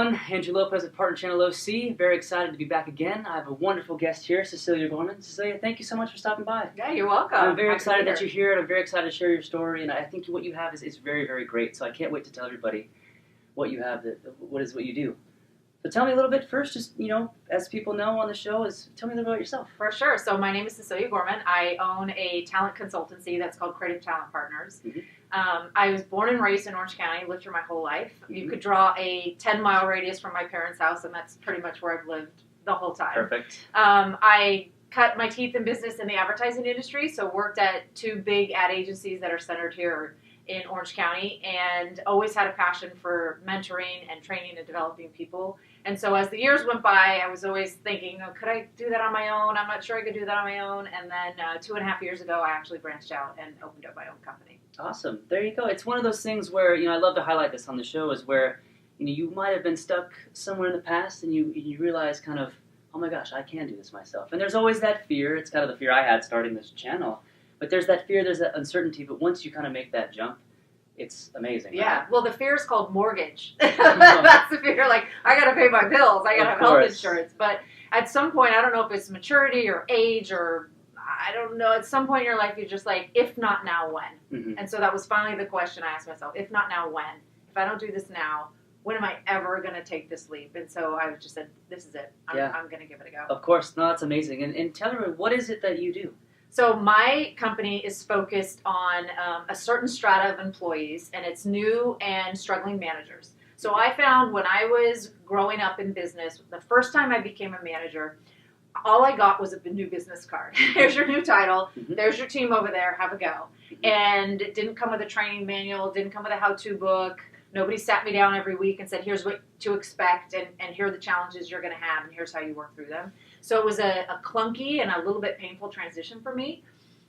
everyone. Andrew Lopez with Partner Channel OC. Very excited to be back again. I have a wonderful guest here, Cecilia Gorman. Cecilia, thank you so much for stopping by. Yeah, you're welcome. I'm very excited that you're here, and I'm very excited to share your story, and I think what you have is very, very great. So I can't wait to tell everybody what you have, what you do. So tell me a little bit first, just, as people know on the show, tell me a little about yourself. For sure. So my name is Cecilia Gorman. I own a talent consultancy that's called Creative Talent Partners. Mm-hmm. I was born and raised in Orange County, lived here my whole life. Mm-hmm. You could draw a 10-mile radius from my parents' house, and that's pretty much where I've lived the whole time. Perfect. I cut my teeth in business in the advertising industry, so worked at 2 big ad agencies that are centered here in Orange County, and always had a passion for mentoring and training and developing people. And so as the years went by, I was always thinking, could I do that on my own? I'm not sure I could do that on my own. And then 2.5 years ago, I actually branched out and opened up my own company. Awesome. There you go. It's one of those things where, I love to highlight this on the show, is where, you might have been stuck somewhere in the past and you realize kind of, oh my gosh, I can do this myself. And there's always that fear. It's kind of the fear I had starting this channel. But there's that fear, there's that uncertainty. But once you kind of make that jump, it's amazing. Yeah. Right? Well, the fear is called mortgage. That's the fear. Like, I got to pay my bills. I got to have health insurance. But at some point, I don't know if it's maturity or age or I don't know. At some point in your life, you're just like, if not now, when? Mm-hmm. And so that was finally the question I asked myself. If not now, when? If I don't do this now, when am I ever going to take this leap? And so I just said, this is it. I'm going to give it a go. Of course. No, that's amazing. And tell me, what is it that you do? So my company is focused on a certain strata of employees, and it's new and struggling managers. So I found when I was growing up in business, the first time I became a manager, all I got was a new business card. Here's your new title. Mm-hmm. There's your team over there. Have a go. Mm-hmm. And it didn't come with a training manual. Didn't come with a how-to book. Nobody sat me down every week and said, here's what to expect, and here are the challenges you're going to have, and here's how you work through them. So it was a clunky and a little bit painful transition for me.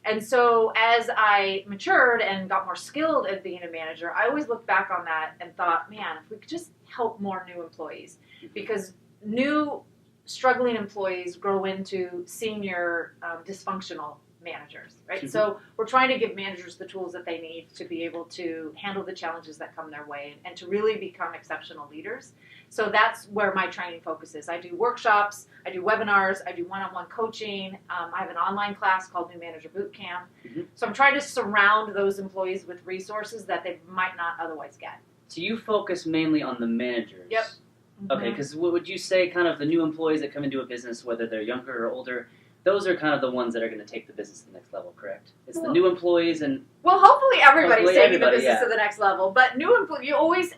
And so as I matured and got more skilled at being a manager, I always looked back on that and thought, man, if we could just help more new employees. Because new struggling employees grow into senior dysfunctional managers, right? Mm-hmm. So we're trying to give managers the tools that they need to be able to handle the challenges that come their way and to really become exceptional leaders. So that's where my training focuses. I do workshops, I do webinars, I do one-on-one coaching. I have an online class called New Manager Bootcamp. Mm-hmm. So I'm trying to surround those employees with resources that they might not otherwise get. So you focus mainly on the managers. Yep. Mm-hmm. Okay, because what would you say kind of the new employees that come into a business, whether they're younger or older, those are kind of the ones that are going to take the business to the next level, correct? It's the new employees and... Well, hopefully everybody's taking the business to the next level. But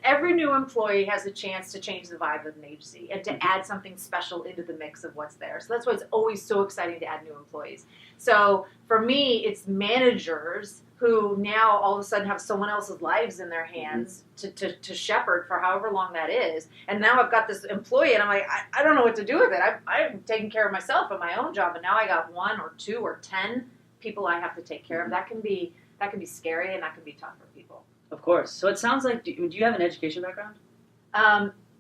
every new employee has a chance to change the vibe of an agency and to add something special into the mix of what's there. So that's why it's always so exciting to add new employees. So for me, it's managers who now all of a sudden have someone else's lives in their hands to shepherd for however long that is. And now I've got this employee, and I'm like, I don't know what to do with it. I'm taking care of myself and my own job, and now I got 1 or 2 or 10 people I have to take care of. That can be scary, and that can be tough for people. Of course. So it sounds like, do you have an education background?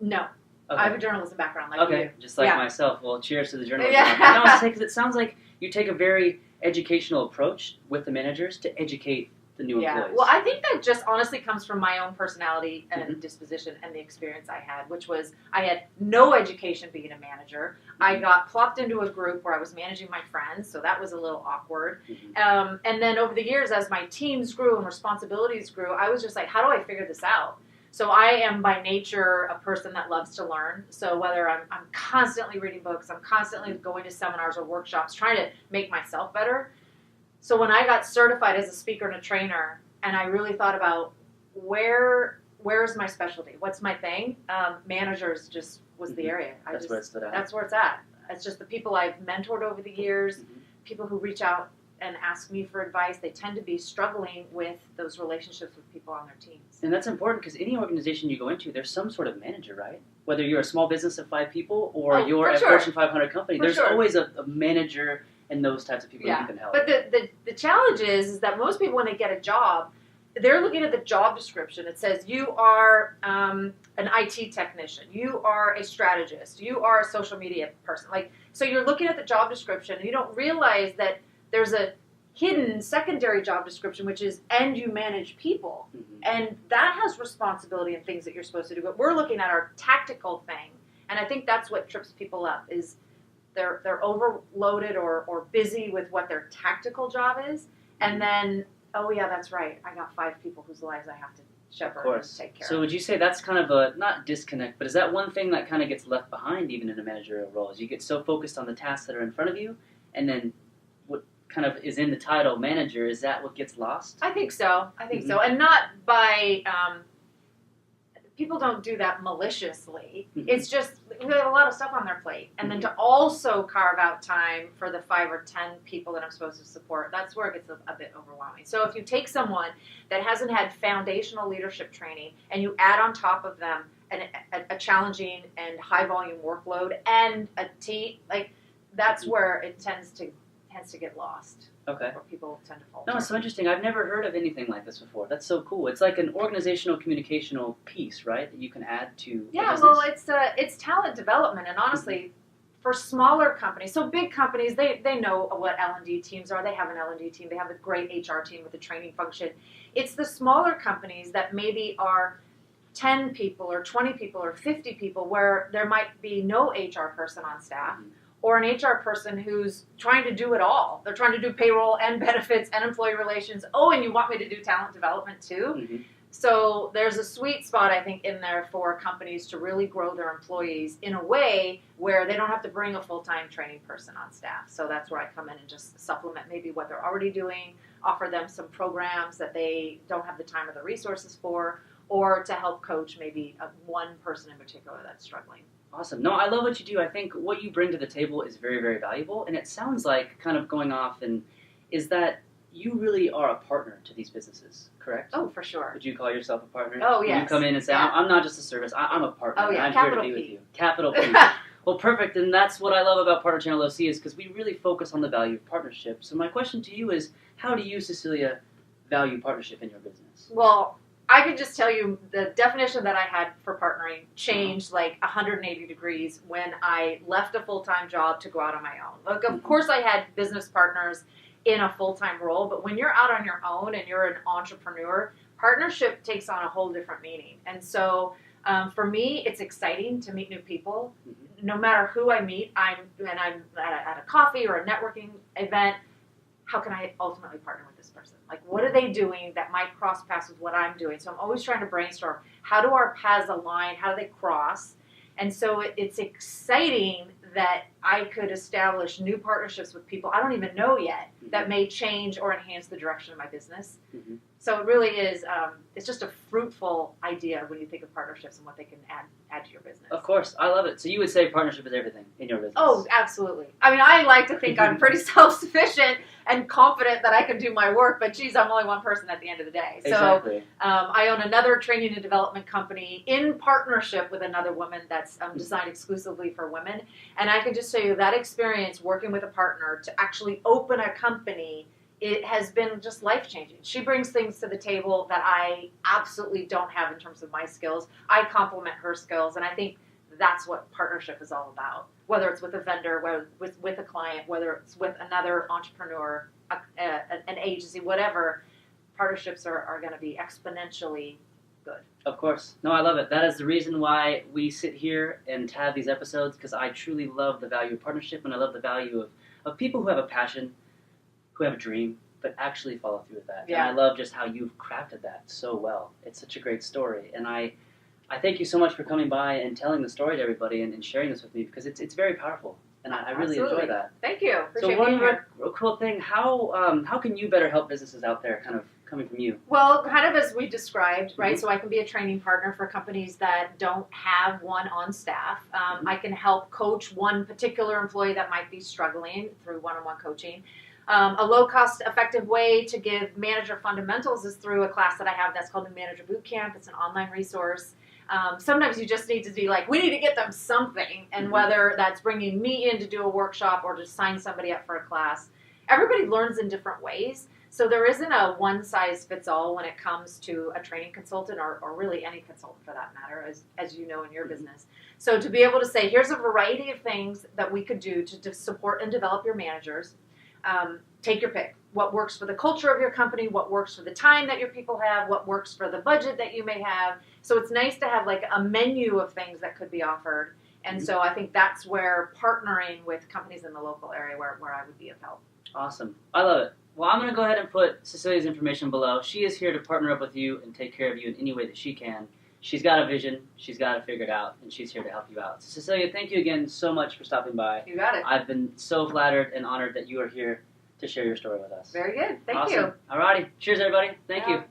No. Okay. I have a journalism background like you do. Just like myself. Well, cheers to the journalism background. No, because it sounds like you take a very educational approach with the managers to educate the new employees. Well, I think that just honestly comes from my own personality and disposition and the experience I had, which was I had no education being a manager. I got plopped into a group where I was managing my friends, so that was a little awkward. And then over the years, as my teams grew and responsibilities grew, I was just like, how do I figure this out? So I am by nature a person that loves to learn. So whether I'm constantly reading books, I'm constantly going to seminars or workshops, trying to make myself better. So when I got certified as a speaker and a trainer, and I really thought about where's my specialty, what's my thing, managers just was the area. That's where it stood out. That's where it's at. It's just the people I've mentored over the years, people who reach out and ask me for advice. They tend to be struggling with those relationships with people on their teams. And that's important because any organization you go into, there's some sort of manager, right? Whether you're a small business of 5 people or you're a Fortune 500 company, there's always a manager and those types of people that you can help. But the challenge is that most people, when they get a job, they're looking at the job description. It says you are an IT technician, you are a strategist, you are a social media person. So you're looking at the job description and you don't realize that there's a hidden secondary job description, which is, and you manage people. And that has responsibility and things that you're supposed to do. But we're looking at our tactical thing. And I think that's what trips people up is they're overloaded or busy with what their tactical job is. And then, oh yeah, that's right. I got 5 people whose lives I have to shepherd and take care of. So would you say that's kind of a, not disconnect, but is that one thing that kind of gets left behind even in a managerial role? Is you get so focused on the tasks that are in front of you, and then what kind of is in the title manager, is that what gets lost? I think so. So. And not by, people don't do that maliciously. It's just, we have a lot of stuff on their plate. And then to also carve out time for the 5 or 10 people that I'm supposed to support, that's where it gets a bit overwhelming. So if you take someone that hasn't had foundational leadership training and you add on top of them a challenging and high volume workload and a team, like that's where it tends to get lost. Okay. Where people tend to falter. No, it's so interesting. I've never heard of anything like this before. That's so cool. It's like an organizational communicational piece, right? That you can add to. Yeah, well, it's talent development, and honestly, for smaller companies, so big companies, they know what L&D teams are. They have an L&D team. They have a great HR team with a training function. It's the smaller companies that maybe are 10 people or 20 people or 50 people where there might be no HR person on staff. Or an HR person who's trying to do it all. They're trying to do payroll and benefits and employee relations. Oh, and you want me to do talent development too? So there's a sweet spot, I think, in there for companies to really grow their employees in a way where they don't have to bring a full-time training person on staff. So that's where I come in and just supplement maybe what they're already doing, offer them some programs that they don't have the time or the resources for, or to help coach maybe one person in particular that's struggling. Awesome. No, I love what you do. I think what you bring to the table is very, very valuable. And it sounds like, kind of going off, and is that you really are a partner to these businesses, correct? Oh, for sure. Would you call yourself a partner? Oh, yes. You come in and say, I'm not just a service, I'm a partner. Oh, yeah. I'm Capital here to be P. with you. Capital P. Well, perfect. And that's what I love about Partner Channel OC is because we really focus on the value of partnership. So my question to you is, how do you, Cecilia, value partnership in your business? Well, I could just tell you the definition that I had for partnering changed like 180 degrees when I left a full-time job to go out on my own. Like, of course, I had business partners in a full-time role, but when you're out on your own and you're an entrepreneur, partnership takes on a whole different meaning. And so for me, it's exciting to meet new people. No matter who I meet, I'm at a coffee or a networking event, how can I ultimately partner with this person? Like, what are they doing that might cross paths with what I'm doing? So I'm always trying to brainstorm, how do our paths align? How do they cross? And so it's exciting that I could establish new partnerships with people I don't even know yet that may change or enhance the direction of my business. So it really is, it's just a fruitful idea when you think of partnerships and what they can add to your business. Of course. I love it. So you would say partnership is everything in your business? Oh, absolutely. I mean, I like to think I'm pretty self-sufficient and confident that I can do my work, but geez, I'm only one person at the end of the day. Exactly. So I own another training and development company in partnership with another woman that's designed exclusively for women. And I can just tell you that experience working with a partner to actually open a company, it has been just life-changing. She brings things to the table that I absolutely don't have in terms of my skills. I complement her skills, and I think that's what partnership is all about. Whether it's with a vendor, whether with a client, whether it's with another entrepreneur, an agency, whatever, partnerships are going to be exponentially good. Of course. No, I love it. That is the reason why we sit here and have these episodes, because I truly love the value of partnership, and I love the value of people who have a passion, who have a dream, but actually follow through with that. Yeah. And I love just how you've crafted that so well. It's such a great story. And I thank you so much for coming by and telling the story to everybody and sharing this with me, because it's very powerful. And I really enjoy that. Thank you. So Appreciate one being here. real cool thing, how can you better help businesses out there, kind of coming from you? Well, kind of as we described, right? So I can be a training partner for companies that don't have one on staff. I can help coach one particular employee that might be struggling through one-on-one coaching. A low-cost, effective way to give manager fundamentals is through a class that I have that's called the Manager Bootcamp. It's an online resource. Sometimes you just need to be like, we need to get them something, and whether that's bringing me in to do a workshop or to sign somebody up for a class, everybody learns in different ways. So there isn't a one-size-fits-all when it comes to a training consultant or really any consultant for that matter, as you know in your business. So to be able to say, here's a variety of things that we could do to support and develop your managers, take your pick. what works for the culture of your company, what works for the time that your people have, what works for the budget that you may have. So it's nice to have like a menu of things that could be offered. And so I think that's where partnering with companies in the local area where I would be of help. Awesome. I love it. Well, I'm going to go ahead and put Cecilia's information below. She is here to partner up with you and take care of you in any way that she can. She's got a vision, she's got it figured out, and she's here to help you out. So Cecilia, thank you again so much for stopping by. You got it. I've been so flattered and honored that you are here to share your story with us. Very good. Thank awesome. you. Alrighty. Cheers, everybody. Thank you.